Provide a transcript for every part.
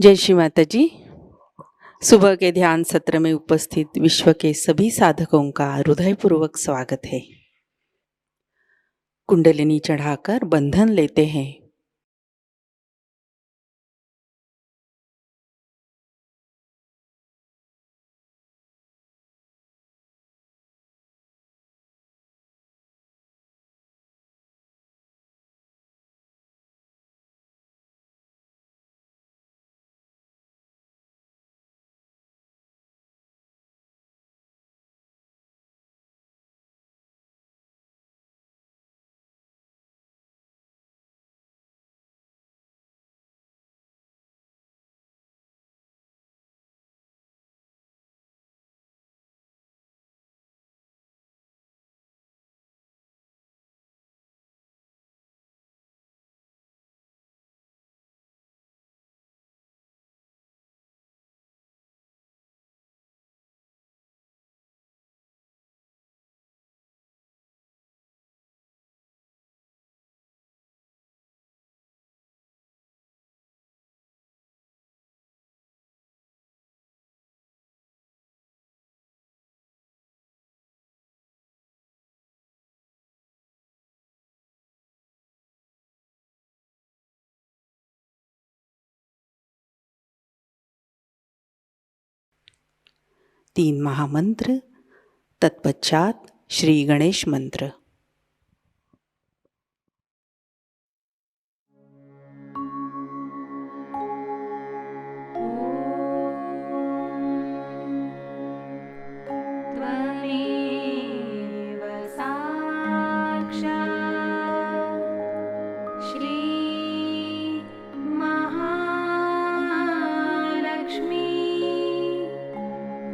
जय श्री माता जी। सुबह के ध्यान सत्र में उपस्थित विश्व के सभी साधकों का हृदयपूर्वक स्वागत है। कुंडलिनी चढ़ाकर बंधन लेते हैं। तीन महामंत्र, तत्पश्चात श्री गणेश मंत्र। त्वमेव साक्षात् श्री महालक्ष्मी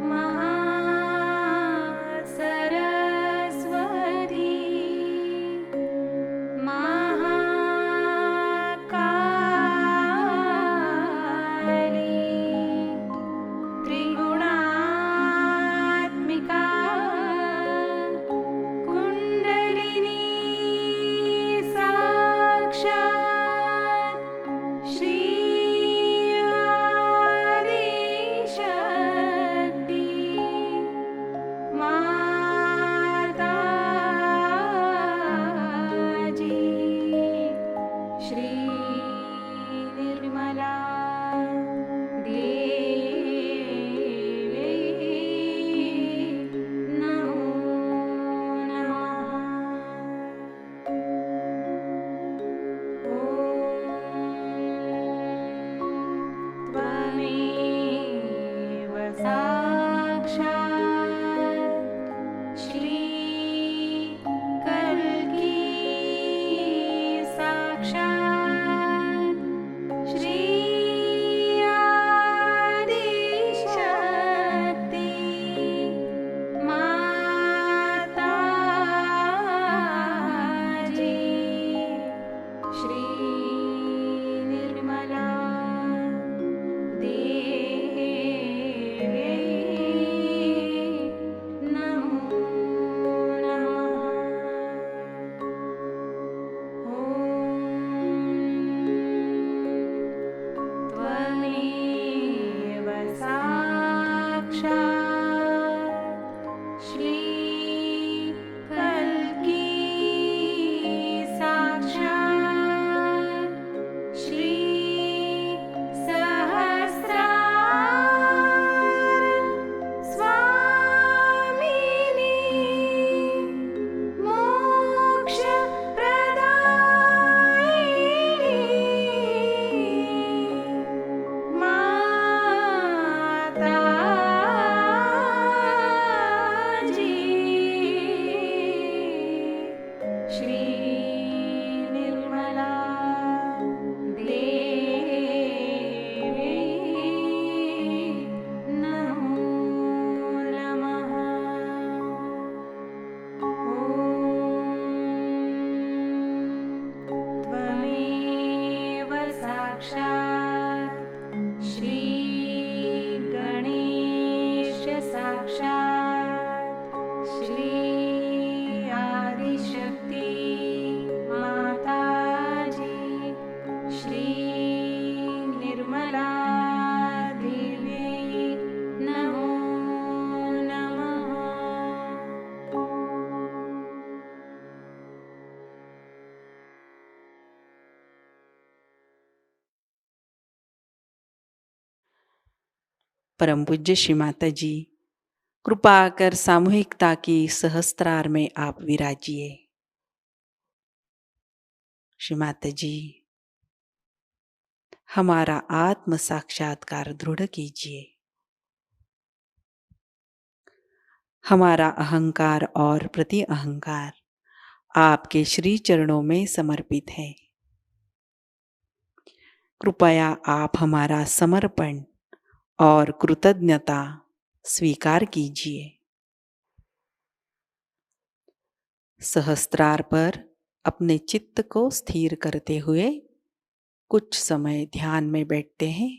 महासरस्वती परम पूज्य श्री माता जी, कृपा कर सामूहिकता की सहस्त्रार में आप विराजिए। श्री माता जी, हमारा आत्म साक्षात्कार दृढ़ कीजिए। हमारा अहंकार और प्रति अहंकार आपके श्री चरणों में समर्पित है। कृपया आप हमारा समर्पण और कृतज्ञता स्वीकार कीजिए। सहस्त्रार पर अपने चित्त को स्थिर करते हुए कुछ समय ध्यान में बैठते हैं।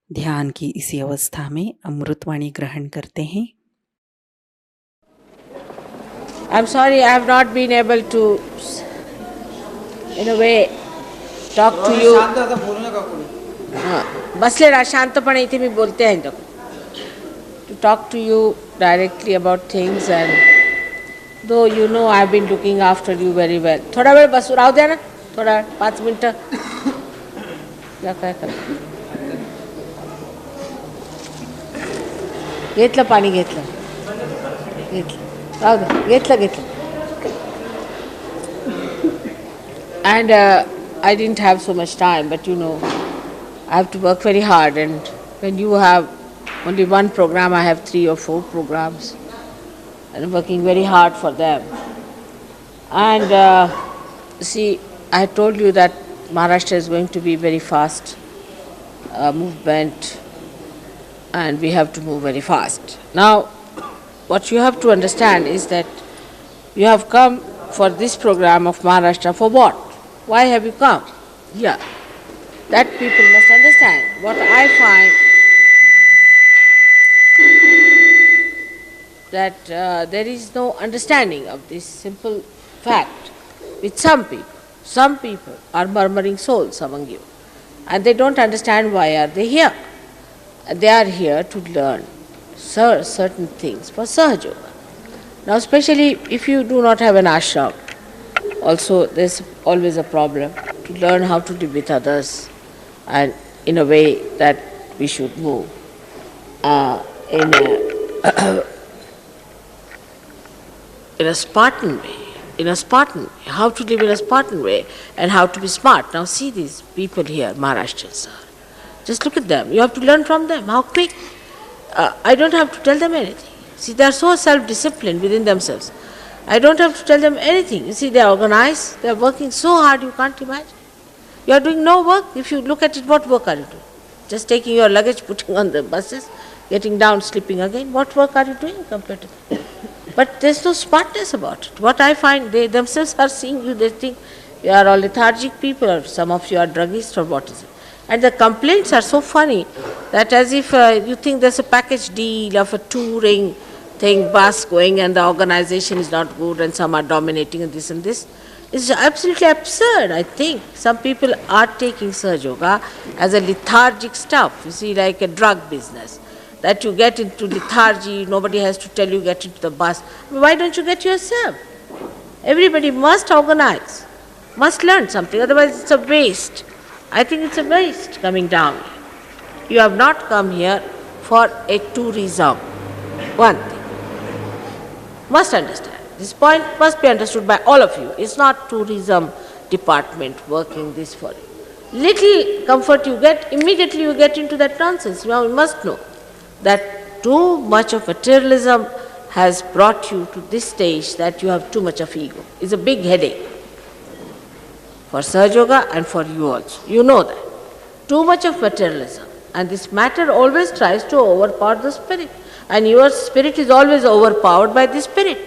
ध्यान की इसी अवस्था में अमृतवाणी ग्रहण करते हैं। I'm sorry I have not been able to, in a way, talk to you. बसले रहा शांतपणे इथे मी बोलते आहे तो. To talk to you directly about things, and though you know I have been looking after you very well. थोडा वेळ बसू राहू द्या ना. थोडा 5 मिनटं या काय कर घेतलं पाणी घेतलं राहू दे घेतलं and I didn't have so much time, but I have to work very hard, and when you have only one program, I have 3 or 4 programs and I'm working very hard for them. And see, I told you that Maharashtra is going to be very fast movement, and we have to move very fast. Now, what you have to understand is that you have come for this program of Maharashtra for what? Why have you come? Yeah, that people must understand. What I find that there is no understanding of this simple fact with some people. Some people are murmuring souls among you, and they don't understand why are they here. They are here to learn certain things for Sahaja Yoga. Now, especially if you do not have an ashram, also there's always a problem to learn how to live with others and in a way that we should move in a Spartan way. In a Spartan way. How to live in a Spartan way and how to be smart. Now see these people here, Maharashtrians are. Just look at them. You have to learn from them. How quick. I don't have to tell them anything. See, they are so self-disciplined within themselves. I don't have to tell them anything. You see, they are organized. They are working so hard you can't imagine. You are doing no work. If you look at it, what work are you doing? Just taking your luggage, putting on the buses, getting down, sleeping again. What work are you doing compared to that? But there's no smartness about it. What I find, they themselves are seeing you, they think you are all lethargic people, or some of you are druggists, or what is it. And the complaints are so funny that as if you think there's a package deal of a touring thing, bus going, and the organization is not good and some are dominating and this and this. It's absolutely absurd, I think. Some people are taking Sahaja Yoga as a lethargic stuff, you see, like a drug business. That you get into lethargy, nobody has to tell you get into the bus. Why don't you get yourself? Everybody must organize, must learn something, otherwise it's a waste. I think it's a waste coming down. You have not come here for a tourism. One thing. Must understand. This point must be understood by all of you. It's not tourism department working this for you. Little comfort you get, immediately you get into that nonsense. Now you must know that too much of materialism has brought you to this stage that you have too much of ego. It's a big headache for Sahaja Yoga and for you also. You know that. Too much of materialism. And this matter always tries to overpower the spirit. And your spirit is always overpowered by the spirit.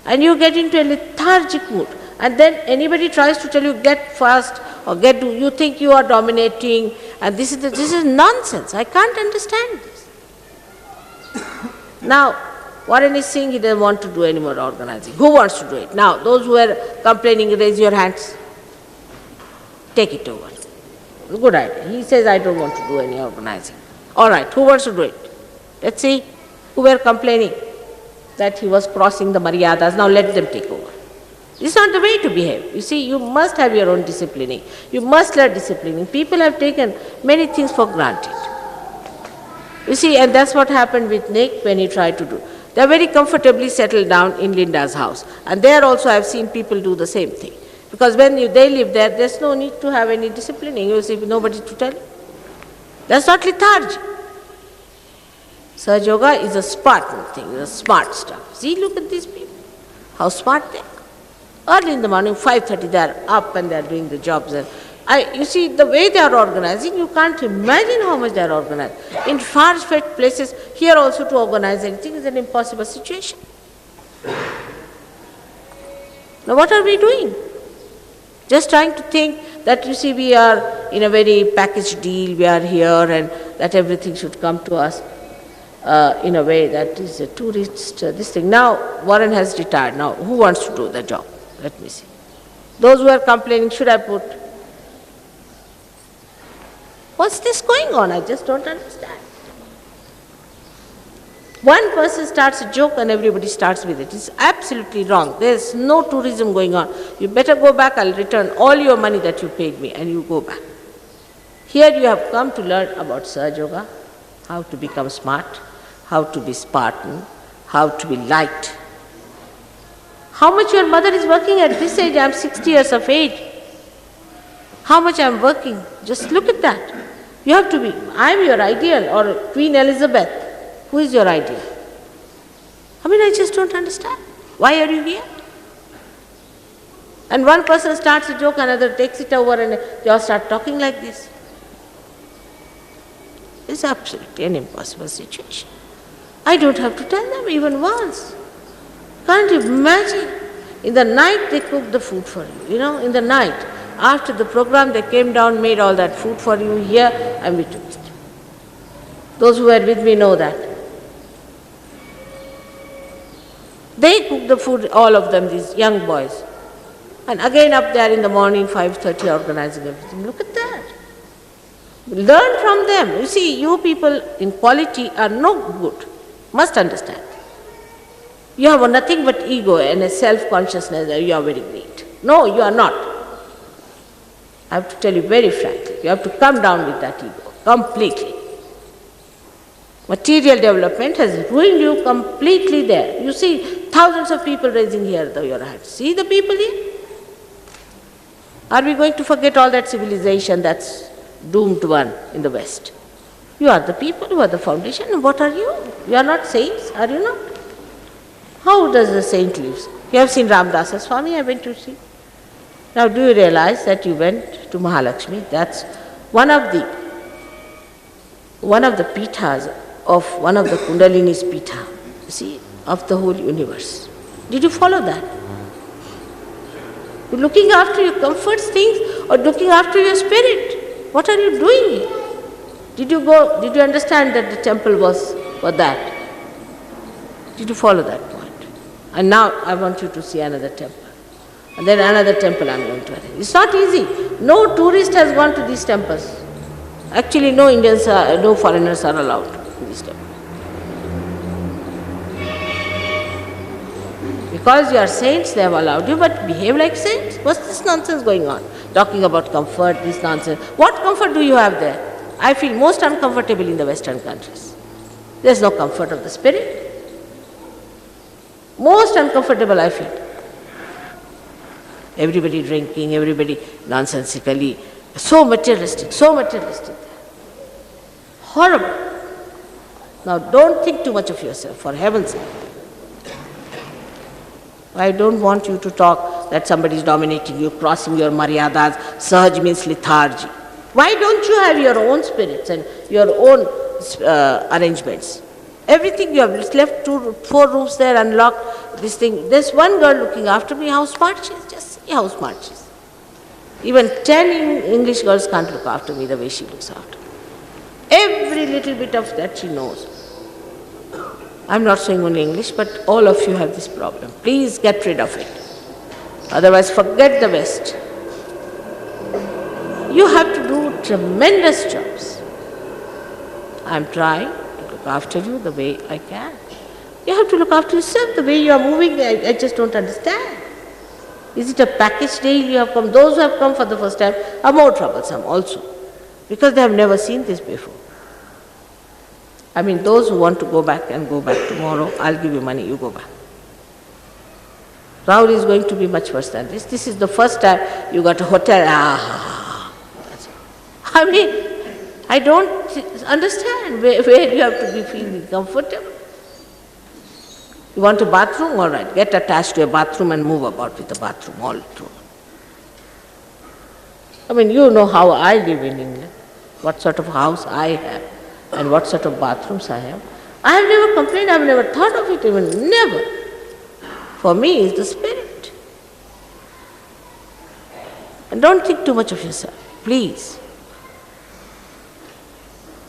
And you get into a lethargic mood. And then anybody tries to tell you get fast or you think you are dominating, and this is nonsense. I can't understand this. Now, Warren is saying he doesn't want to do any more organizing. Who wants to do it? Now, those who are complaining, raise your hands. Take it over. Good idea. He says, I don't want to do any organizing. All right, who wants to do it? Let's see who were complaining that he was crossing the maryadas. Now let them take over. This is not the way to behave. You see, you must have your own disciplining. You must learn disciplining. People have taken many things for granted. You see, and that's what happened with Nick when he tried to do. They are very comfortably settled down in Linda's house. And there also I have seen people do the same thing. Because when they live there, there's no need to have any disciplining. You see, nobody to tell you. That's not lethargy. Sahaja Yoga is a Spartan thing, it's a smart stuff. See, look at these people, how smart they are. Early in the morning, 5:30, they are up and they are doing the jobs. You see, the way they are organizing, you can't imagine how much they are organized. In far-fetched places, here also to organize anything is an impossible situation. Now what are we doing? Just trying to think that, you see, we are in a very packaged deal, we are here and that everything should come to us. In a way that is a tourist, this thing. Now, Warren has retired. Now, who wants to do the job? Let me see. Those who are complaining, should I put? What's this going on? I just don't understand. One person starts a joke and everybody starts with it. It's absolutely wrong. There's no tourism going on. You better go back, I'll return all your money that you paid me, and you go back. Here you have come to learn about Sahaja Yoga, how to become smart, how to be Spartan, how to be light. How much your mother is working at this age? I'm 60 years of age. How much I'm working? Just look at that. You have to be, I'm your ideal, or Queen Elizabeth. Who is your ideal? I mean, I just don't understand. Why are you here? And one person starts a joke, another takes it over, and they all start talking like this. It's absolutely an impossible situation. I don't have to tell them even once. Can't you imagine? In the night they cook the food for you, in the night. After the program they came down, made all that food for you here, and we took it. Those who were with me know that. They cook the food, all of them, these young boys. And again up there in the morning, 5:30, organizing everything. Look at that. Learn from them. You see, you people in quality are no good. Must understand. You have nothing but ego and a self-consciousness that you are very great. No, you are not. I have to tell you very frankly, you have to come down with that ego, completely. Material development has ruined you completely there. You see thousands of people raising here your hands. See the people here? Are we going to forget all that civilization that's doomed one in the West? You are the people, you are the foundation, and what are you? You are not saints, are you not? How does the saint live? You have seen Ramdasa Swami, I went to see. Now do you realize that you went to Mahalakshmi? That's one of the pithas of one of the Kundalini's pitha, you see, of the whole universe. Did you follow that? You're looking after your comforts things or looking after your spirit? What are you doing here? Did you understand that the temple was for that? Did you follow that point? And now I want you to see another temple. And then another temple I'm going to attend. It's not easy. No tourist has gone to these temples. Actually, no foreigners are allowed to these temples. Because you are saints, they have allowed you, but behave like saints. What's this nonsense going on? Talking about comfort, this nonsense. What comfort do you have there? I feel most uncomfortable in the Western countries. There's no comfort of the spirit. Most uncomfortable I feel. Everybody drinking, everybody nonsensically, so materialistic. Horrible. Now don't think too much of yourself, for heaven's sake. I don't want you to talk that somebody is dominating you, crossing your maryadas. Sahaj means lethargy. Why don't you have your own spirits and your own arrangements? Everything you have left 4 rooms there unlocked, this thing. There's one girl looking after me, how smart she is. Just see how smart she is. Even 10 English girls can't look after me the way she looks after me. Every little bit of that she knows. I'm not saying only English, but all of you have this problem. Please get rid of it. Otherwise, forget the West. You have to do tremendous jobs. I'm trying to look after you the way I can. You have to look after yourself the way you are moving. I just don't understand. Is it a package deal you have come? Those who have come for the first time are more troublesome also, because they have never seen this before. I mean, those who want to go back and go back tomorrow, I'll give you money, you go back. Rahul is going to be much worse than this. This is the first time you got a hotel. I mean, I don't understand where you have to be feeling comfortable. You want a bathroom? All right, get attached to a bathroom and move about with the bathroom all through. I mean, you know how I live in England, what sort of house I have, and what sort of bathrooms I have. I have never complained, I have never thought of it even, never. For me, it's the spirit. And don't think too much of yourself, please.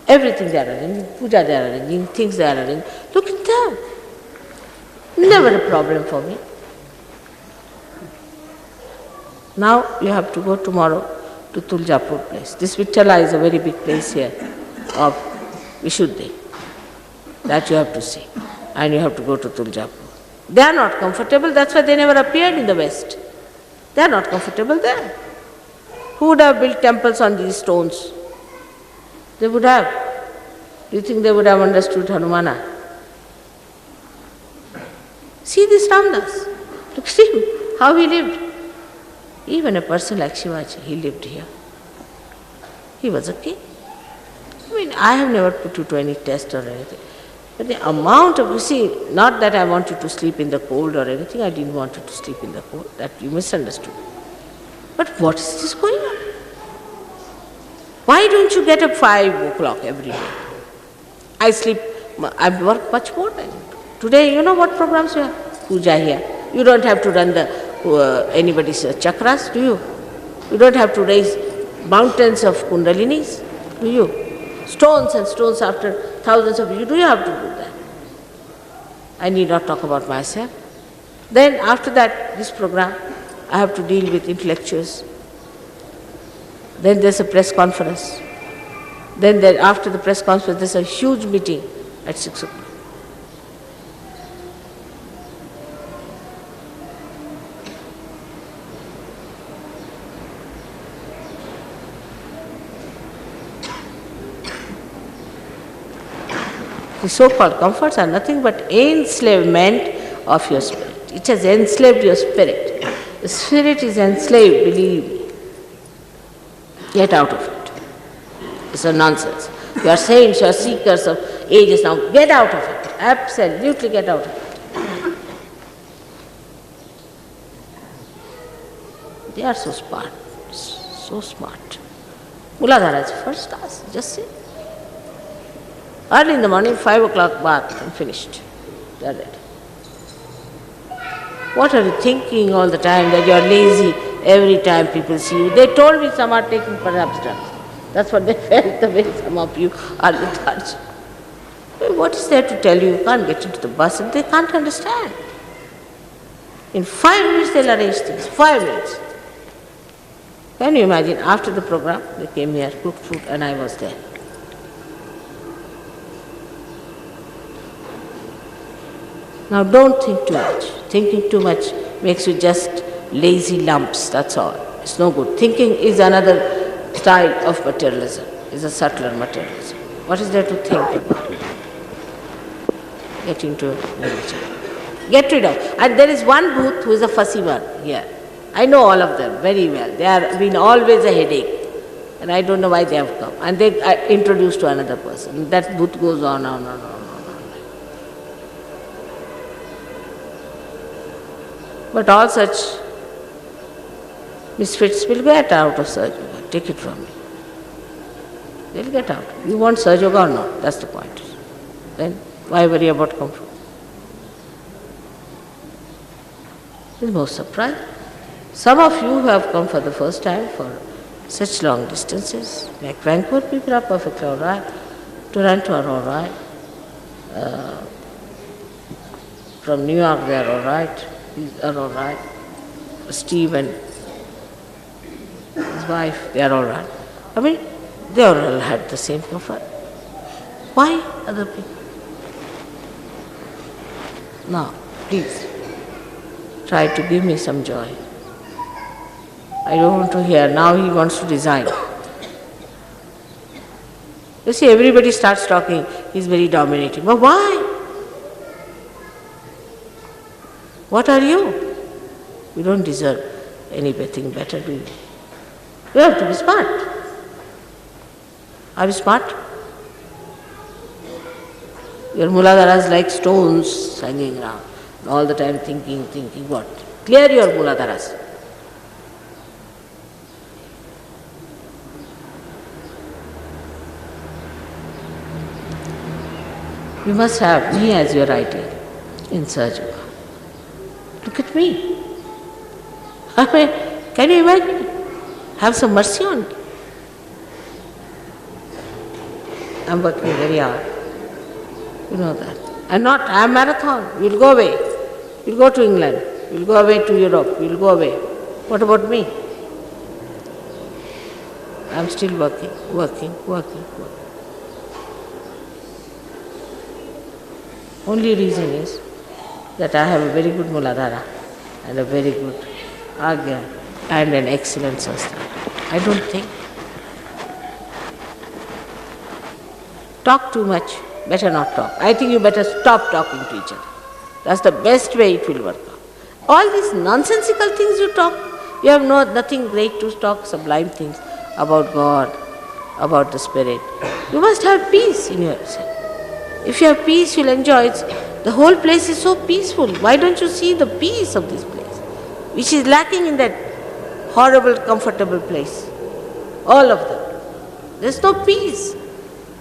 Everything they are arranging, puja they are arranging, things they are arranging, look at them. Never a problem for me. Now you have to go tomorrow to Tuljapur place. This Vitala is a very big place here of Vishuddhi. That you have to see. And you have to go to Tuljapur. They are not comfortable, that's why they never appeared in the West. They are not comfortable there. Who would have built temples on these stones? They would have. Do you think they would have understood Hanumana? See this Ramdas. Look at him, how he lived. Even a person like Shivaji, he lived here. He was a king. I mean, I have never put you to any test or anything. But the amount of, you see, not that I want you to sleep in the cold or anything, I didn't want you to sleep in the cold, that you misunderstood. But what is this going on? Why don't you get up 5 o'clock every day? I sleep, I work much more than you do. Today, you know what programs you have? Puja here. You don't have to run anybody's chakras, do you? You don't have to raise mountains of kundalinis, do you? Stones and stones after thousands of years, do you have to do that? I need not talk about myself. Then after that, this program, I have to deal with intellectuals. Then there's a press conference. Then after the press conference, there's a huge meeting at 6 o'clock. The so-called comforts are nothing but enslavement of your spirit. It has enslaved your spirit. The spirit is enslaved, believe me. Get out of it. It's a nonsense. You are saints, you are seekers of ages now. Get out of it. Absolutely get out of it. They are so smart. So smart. Muladhara is first class. Just see. Early in the morning, 5 o'clock bath and finished. They are ready. What are you thinking all the time that you are lazy every time people see you? They told me some are taking perhaps drugs. That's what they felt, the way some of you are lethargic. What is there to tell you? You can't get into the bus and they can't understand. In 5 minutes they'll arrange things. 5 minutes. Can you imagine? After the program, they came here, cooked food, and I was there. Now don't think too much. Thinking too much makes you just lazy lumps, that's all. It's no good. Thinking is another style of materialism, is a subtler materialism. What is there to think about? Get into religion. Get rid of. And there is one booth who is a fussy one here. I know all of them very well. They have been always a headache. And I don't know why they have come. And they are introduced to another person. That booth goes on. But all such misfits will get out of Sahaja Yoga. Take it from me. They'll get out. You want Sahaja Yoga or not? That's the point. Then why worry about comfort? It's most surprising. Some of you who have come for the first time for such long distances, like Vancouver people are perfectly all right, Toronto are all right, from New York they are all right, these are all right, Steve and his wife, they are all right. I mean, they all had the same comfort. Why other people? Now, please, try to give me some joy. I don't want to hear, now he wants to resign. You see, everybody starts talking, he's very dominating. But why? What are you? You don't deserve anything better, do you? You have to be smart. Are you smart? Your muladharas like stones hanging around, all the time thinking what? Clear your muladharas. You must have me as your ideal in Sahaja Yoga. Look at me. I mean, can you imagine? Have some mercy on me. I'm working very hard. You know that. I'm a marathon. You'll go away. You'll go to England. You'll go away to Europe. You'll go away. What about me? I'm still working. Only reason is that I have a very good Muladhara and a very good Agya and an excellent Sastra. I don't think. Talk too much, better not talk. I think you better stop talking to each other. That's the best way it will work out. All these nonsensical things you talk, you have nothing great to talk, sublime things about God, about the Spirit. You must have peace in yourself. If you have peace, you'll enjoy it. The whole place is so peaceful. Why don't you see the peace of this place, which is lacking in that horrible, comfortable place? All of them. There's no peace.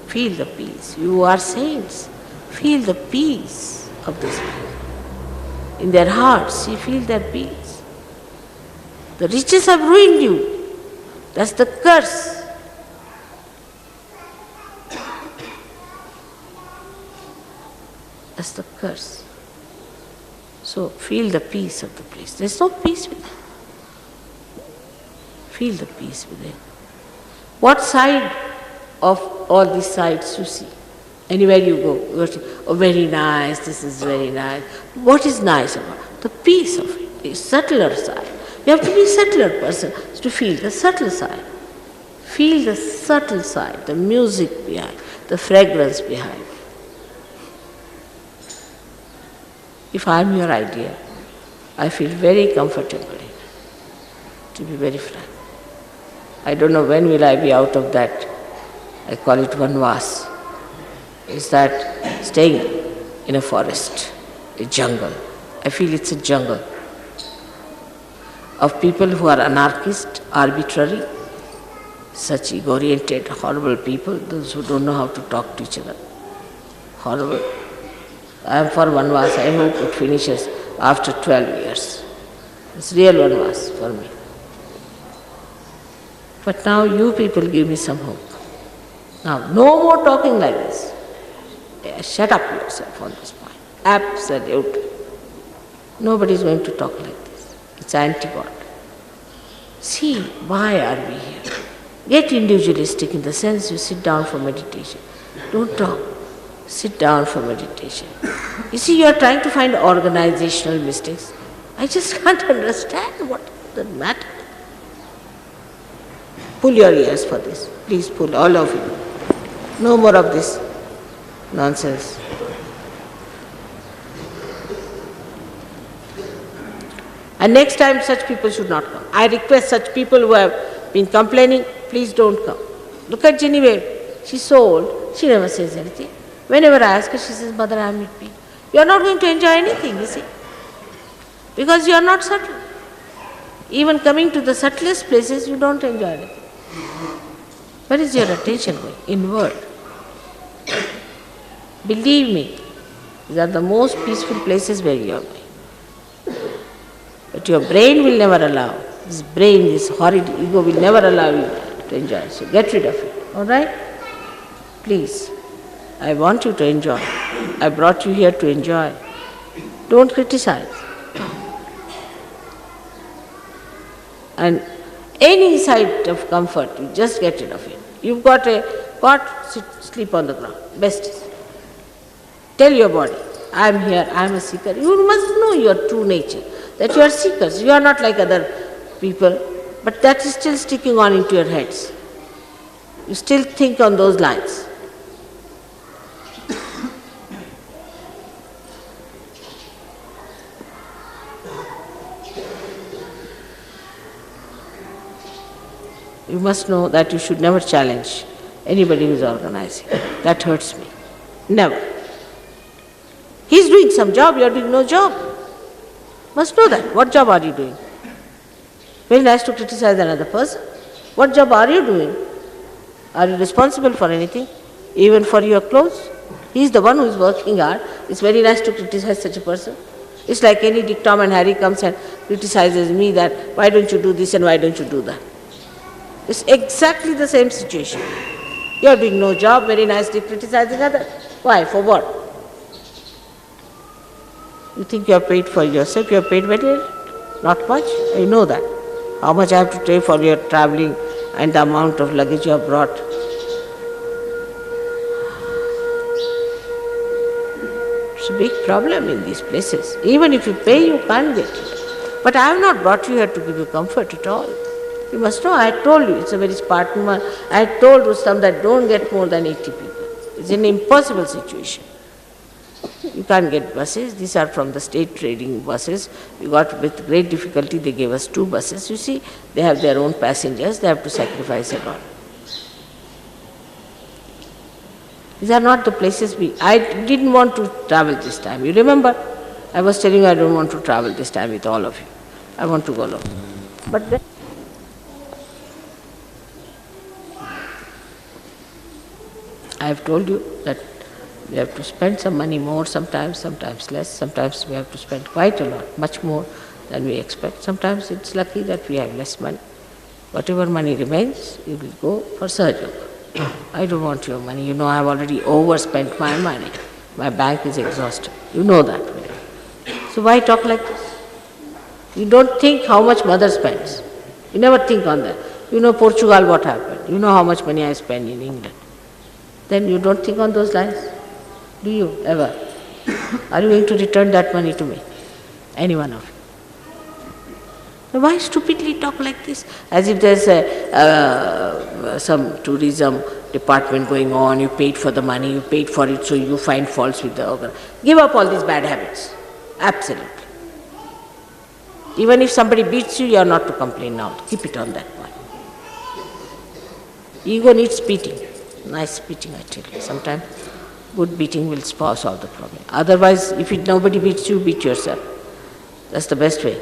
Feel the peace. You are saints. Feel the peace of this place. In their hearts, you feel their peace. The riches have ruined you. That's the curse. That's the curse. So feel the peace of the place. There's no peace within. Feel the peace within. What side of all these sides you see? Anywhere you go, you say, oh, very nice, this is very nice. What is nice about it? The peace of it, the subtler side. You have to be a subtler person to feel the subtle side. Feel the subtle side, the music behind, the fragrance behind. If I am your idea, I feel very comfortable in it, to be very frank. I don't know when will I be out of that, I call it vanvas. Is that staying in a forest, a jungle. I feel it's a jungle of people who are anarchist, arbitrary, such ego-oriented, horrible people, those who don't know how to talk to each other. Horrible. I am for vanvas. I hope it finishes after 12 years. It's real vanvas for me. But now you people give me some hope. Now, no more talking like this. Shut up yourself on this point. Absolute. Nobody is going to talk like this. It's anti-God. See, why are we here? Get individualistic in the sense you sit down for meditation. Don't talk. Sit down for meditation. You see, you are trying to find organizational mistakes. I just can't understand what the matter. Pull your ears for this. Please pull, all of you. No more of this nonsense. And next time such people should not come. I request such people who have been complaining, please don't come. Look at Genevieve. She's so old, she never says anything. Whenever I ask her, she says, Mother, I am with me. You are not going to enjoy anything, you see. Because you are not subtle. Even coming to the subtlest places, you don't enjoy anything. Where is your attention going? Inward. Believe me, these are the most peaceful places where you are going. But your brain will never allow. This brain, this horrid ego will never allow you to enjoy. So get rid of it. All right? Please. I want you to enjoy. I brought you here to enjoy. Don't criticize. And any side of comfort, you just get rid of it. You've got a cot, sleep on the ground. Best is. Tell your body, I am here, I am a seeker. You must know your true nature, that you are seekers. You are not like other people, but that is still sticking on into your heads. You still think on those lines. You must know that you should never challenge anybody who is organizing. That hurts me. Never. He is doing some job, you are doing no job. Must know that. What job are you doing? Very nice to criticize another person. What job are you doing? Are you responsible for anything? Even for your clothes? He is the one who is working hard. It's very nice to criticize such a person. It's like any Dick, Tom and Harry comes and criticizes me that why don't you do this and why don't you do that? It's exactly the same situation. You are doing no job, very nicely criticizing others. Why? For what? You think you are paid for yourself, you are paid very little? Not much. I know that. How much I have to pay for your travelling and the amount of luggage you have brought. big problem in these places. Even if you pay, you can't get it. But I have not brought you here to give you comfort at all. You must know, I had told you, it's a very Spartan one. I had told Rustam that don't get more than 80 people. It's an impossible situation. You can't get buses. These are from the state trading buses. We got with great difficulty, they gave us 2 buses. You see, they have their own passengers, they have to sacrifice a lot. These are not the places I didn't want to travel this time. You remember? I was telling you I don't want to travel this time with all of you. I want to go alone. But then I have told you that we have to spend some money more sometimes less. Sometimes we have to spend quite a lot, much more than we expect. Sometimes it's lucky that we have less money. Whatever money remains, you will go for surgery. I don't want your money. You know I have already overspent my money. My bank is exhausted. You know that. So why talk like this? You don't think how much mother spends. You never think on that. You know Portugal what happened. You know how much money I spend in England. Then you don't think on those lines. Do you ever? Are you going to return that money to me? Any one of you? So why stupidly talk like this? As if there's some tourism department going on, you paid for the money, you paid for it, so you find faults with the organ. Give up all these bad habits. Absolutely. Even if somebody beats you, you are not to complain now. Keep it on that point. Ego needs beating. Nice beating, I tell you. Sometimes good beating will solve the problem. Otherwise, if nobody beats you, beat yourself. That's the best way.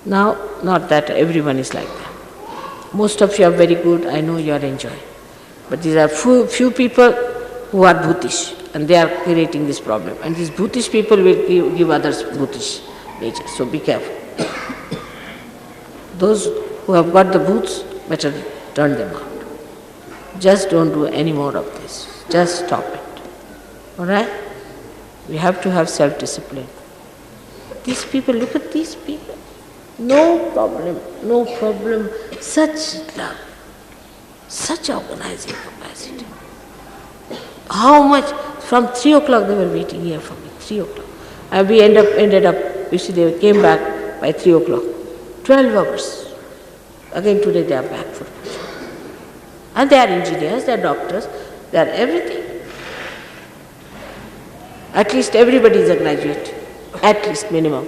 Now, not that everyone is like that. Most of you are very good, I know you are enjoying. But these are few people who are bhutish, and they are creating this problem. And these bhutish people will give others bhutish nature, so be careful. Those who have got the bhoots, better turn them out. Just don't do any more of this. Just stop it. All right? We have to have self-discipline. These people, look at these people. No problem, no problem. Such love, such organizing capacity. How much? From 3 o'clock they were waiting here for me, 3 o'clock. And we ended up, you see, they came back by 3 o'clock. 12 hours. Again today they are back for it. And they are engineers, they are doctors, they are everything. At least everybody is a graduate. At least minimum.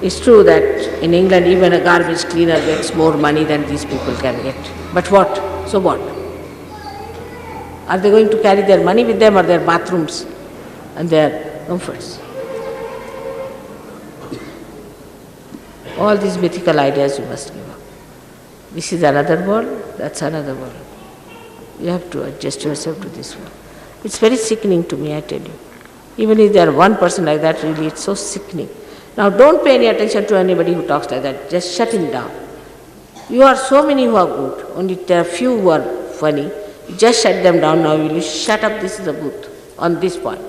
It's true that in England even a garbage cleaner gets more money than these people can get. But what? So what? Are they going to carry their money with them or their bathrooms and their comforts? All these mythical ideas you must give up. This is another world, that's another world. You have to adjust yourself to this world. It's very sickening to me, I tell you. Even if there are one person like that, really it's so sickening. Now don't pay any attention to anybody who talks like that, just shut him down. You are so many who are good, only there are few who are funny. You just shut them down now, you will shut up, this is a booth, on this point.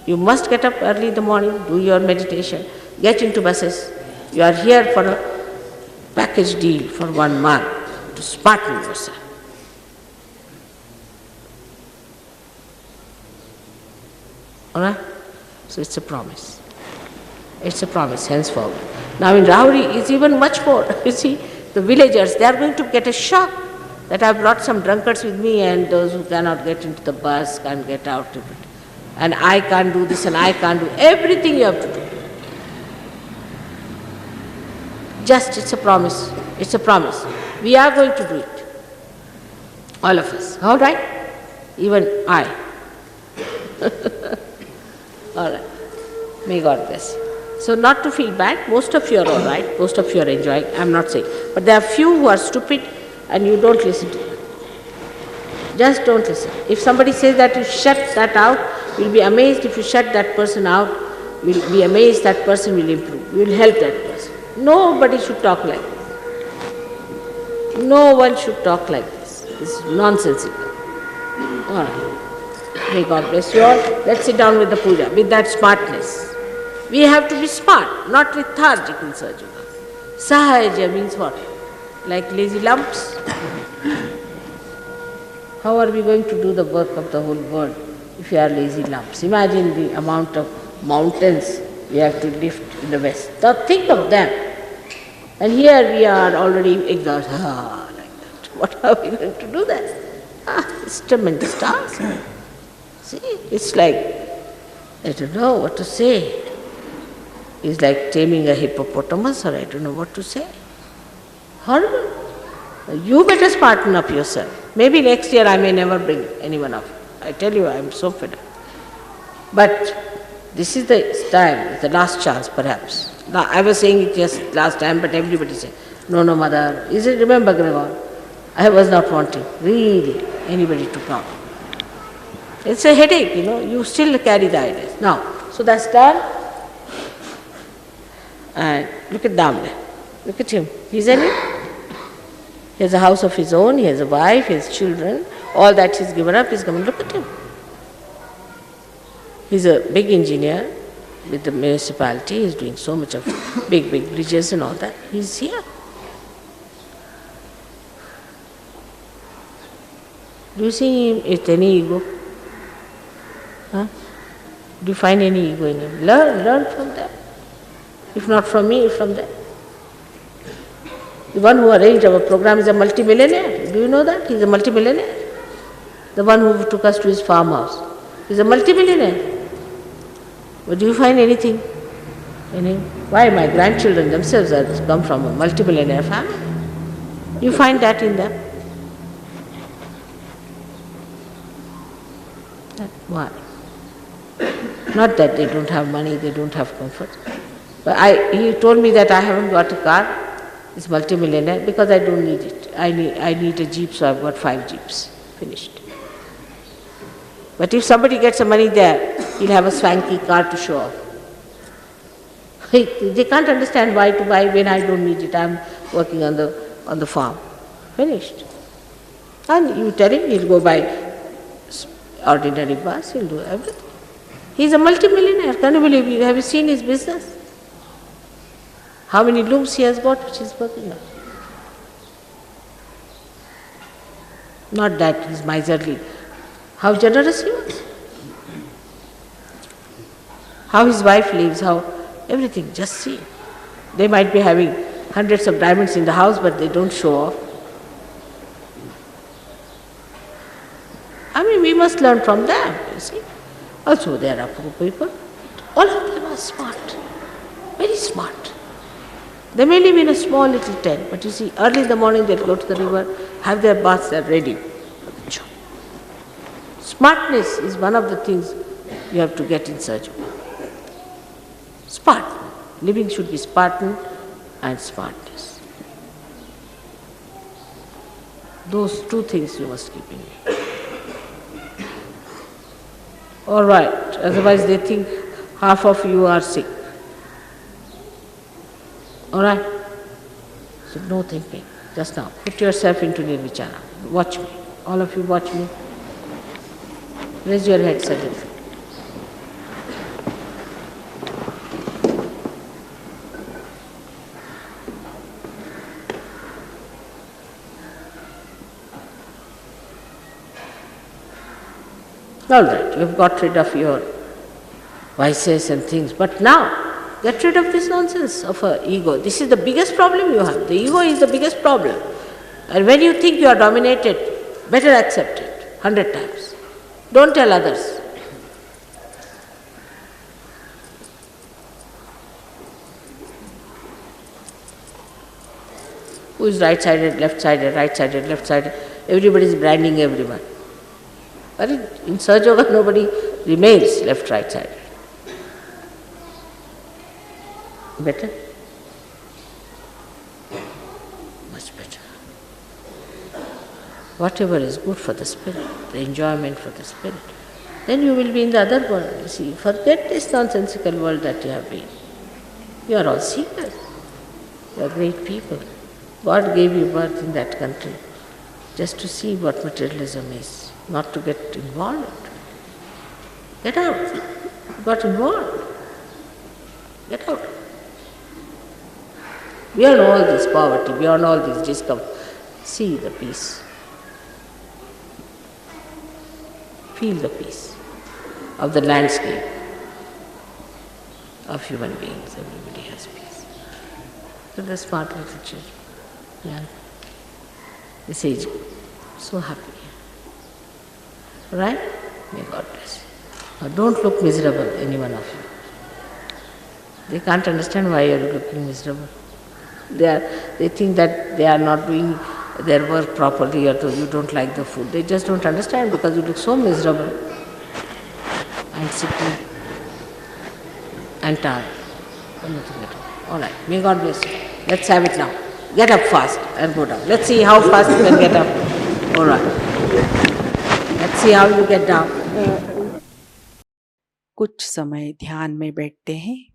You must get up early in the morning, do your meditation, get into buses. You are here for a package deal for 1 month to smarten yourself. All right? So it's a promise. It's a promise henceforward. Now in Rahuri it's even much more. You see, the villagers, they are going to get a shock that I have brought some drunkards with me and those who cannot get into the bus can't get out of it. And I can't do this and I can't do everything you have to do. Just, it's a promise. It's a promise. We are going to do it. All of us. All right? Even I. All right. May God bless you. So not to feel bad, most of you are all right, most of you are enjoying, I am not saying. But there are few who are stupid and you don't listen to them. Just don't listen. If somebody says that you shut that out, you'll be amazed if you shut that person out, you'll be amazed that person will improve. You will help that person. Nobody should talk like this. No one should talk like this. This is nonsensical. All right. May God bless you all. Let's sit down with the puja, with that smartness. We have to be smart, not lethargic in Sahaja. Sahaja means what? like lazy lumps. How are we going to do the work of the whole world if we are lazy lumps? Imagine the amount of mountains we have to lift in the West. Now think of them. And here we are already exhausted. Like that. What are we going to do that? It's tremendous task. See, it's like, I don't know what to say. It's like taming a hippopotamus, or I don't know what to say. Horrible. You better smarten up yourself. Maybe next year I may never bring anyone up. I tell you, I am so fed up. But this is the time, the last chance perhaps. Now, I was saying it just last time, but everybody said, no, mother. Is it, remember, Gregor? I was not wanting, really, anybody to come. It's a headache, you still carry the ideas. Now, so that's done. And look at Damle. Look at him. He's in it. He has a house of his own, he has a wife, he has children. All that he's given up, he's coming. Look at him. He's a big engineer with the municipality. He's doing so much of big bridges and all that. He's here. Do you see him with any ego? Huh? Do you find any ego in him? Learn from them. If not from me, from them. The one who arranged our program is a multimillionaire. Do you know that? He's a multimillionaire. The one who took us to his farmhouse. He's a multimillionaire. But do you find anything in him? Why? My grandchildren themselves have come from a multimillionaire family. You find that in them. Why? Not that they don't have money, they don't have comfort. But he told me that I haven't got a car. It's multimillionaire because I don't need it. I need a jeep, so I've got 5 jeeps. Finished. But if somebody gets some money there, he'll have a swanky car to show off. They can't understand why to buy when I don't need it. I'm working on the farm. Finished. And you tell him he'll go buy ordinary bus, he'll do everything. He's a multimillionaire. Can you believe it? Have you seen his business? How many looms he has got which he's working on? Not that he's miserly. How generous he was. How his wife lives, how everything, just see. They might be having hundreds of diamonds in the house, but they don't show off. I mean, we must learn from them, you see. Also, there are poor people. All of them are smart, very smart. They may live in a small little tent, but you see, early in the morning they'll go to the river, have their baths, they're ready for the job. Smartness is one of the things you have to get in search of. Smart. Living should be Spartan and smartness. Those 2 things you must keep in mind. All right, otherwise they think half of you are sick. All right? So no thinking. Just now, put yourself into nirvichara. Watch me. All of you watch me. Raise your head suddenly. All right, you've got rid of your vices and things, but now get rid of this nonsense of ego. This is the biggest problem you have. The ego is the biggest problem. And when you think you are dominated, better accept it 100 times. Don't tell others. Who is right-sided, left-sided, right-sided, left-sided? Everybody is branding everyone. But in Sahaja Yoga, nobody remains left, right-sided. Better? Much better. Whatever is good for the spirit, the enjoyment for the spirit, then you will be in the other world. You see, forget this nonsensical world that you have been. You are all seekers. You are great people. God gave you birth in that country just to see what materialism is, not to get involved. Get out. You got involved. Get out. beyond all this poverty, beyond all this discomfort. See the peace. Feel the peace of the landscape of human beings. Everybody has peace. So the smart little children, yeah, this age group, so happy. Right? May God bless you. Now don't look miserable, any one of you. They can't understand why you are looking miserable. They think that they are not doing their work properly, or you don't like the food. They just don't understand because you look so miserable and sickly and tired. Or nothing at all. All right. May God bless you. Let's have it now. Get up fast and go down. Let's see how fast you can get up. All right. Let's see how you get down. कुछ समय ध्यान में बैठते हैं।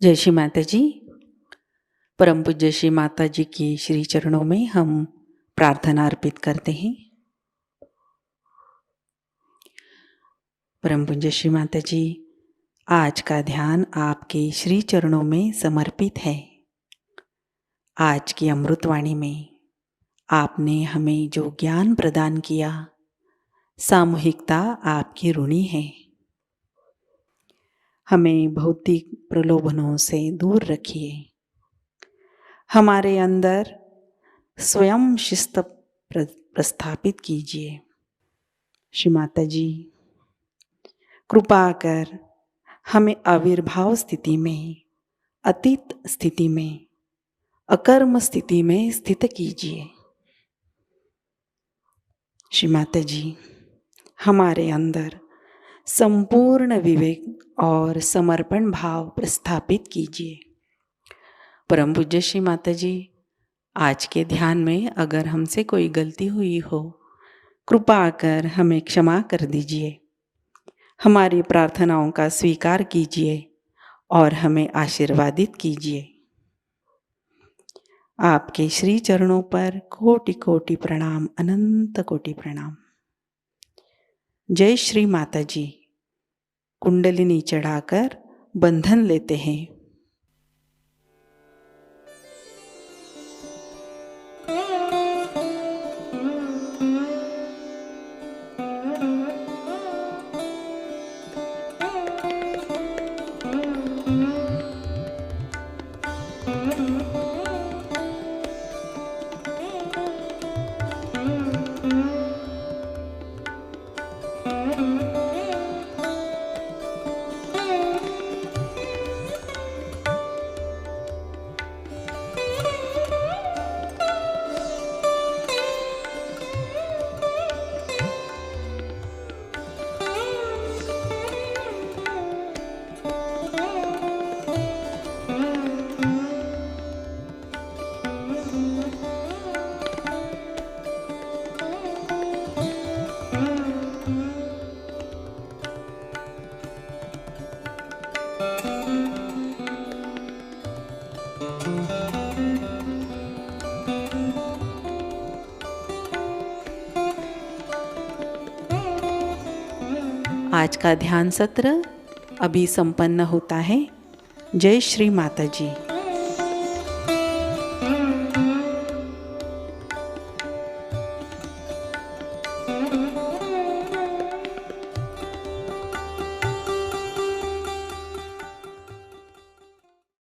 जय श्री माता जी। परम पूज्य श्री माता जी की श्री चरणों में हम प्रार्थना अर्पित करते हैं। परम पूज्य श्री माता जी, आज का ध्यान आपके श्री चरणों में समर्पित है। आज की अमृतवाणी में आपने हमें जो ज्ञान प्रदान किया, सामूहिकता आपकी ऋणी है। हमें भौतिक प्रलोभनों से दूर रखिए। हमारे अंदर स्वयं शिस्त प्रस्थापित कीजिए। श्री माता जी, कृपा कर हमें आविर्भाव स्थिति में, अतीत स्थिति में, अकर्म स्थिति में स्थित कीजिए। श्री माता जी, हमारे अंदर संपूर्ण विवेक और समर्पण भाव प्रस्थापित कीजिए। परम पूज्य श्री माता जी, आज के ध्यान में अगर हमसे कोई गलती हुई हो, कृपा कर हमें क्षमा कर दीजिए। हमारी प्रार्थनाओं का स्वीकार कीजिए और हमें आशीर्वादित कीजिए। आपके श्री चरणों पर कोटि कोटि प्रणाम, अनंत कोटि प्रणाम। जय श्री माता जी। कुंडलिनी चढ़ाकर बंधन लेते हैं। आज का ध्यान सत्र अभी संपन्न होता है। जय श्री माता जी।